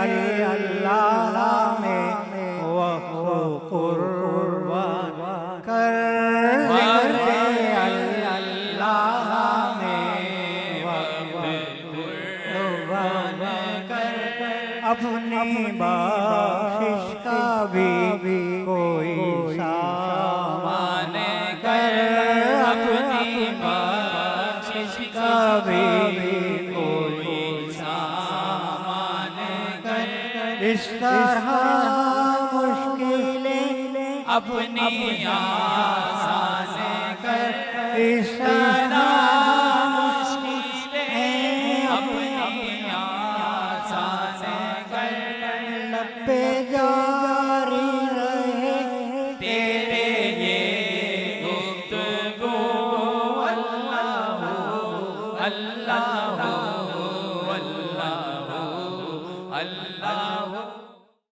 अल्लाह में वक़्फ़ कुर्बान कर ज़िक्रे अल्लाह में वक़्फ़ कुर्बान कर अपनी बख्शिश का भी कोई सामान कर अपनी बख्शिश का भी कोई सामान कर इस तरह मुश्किलें अपनी आसान कर इस तरह मुश्किलें अपनी आसान कर लपे जारी रहे तेरे ये गुफ्तगू अल्लाह अल्लाह अल्लाह अल्लाह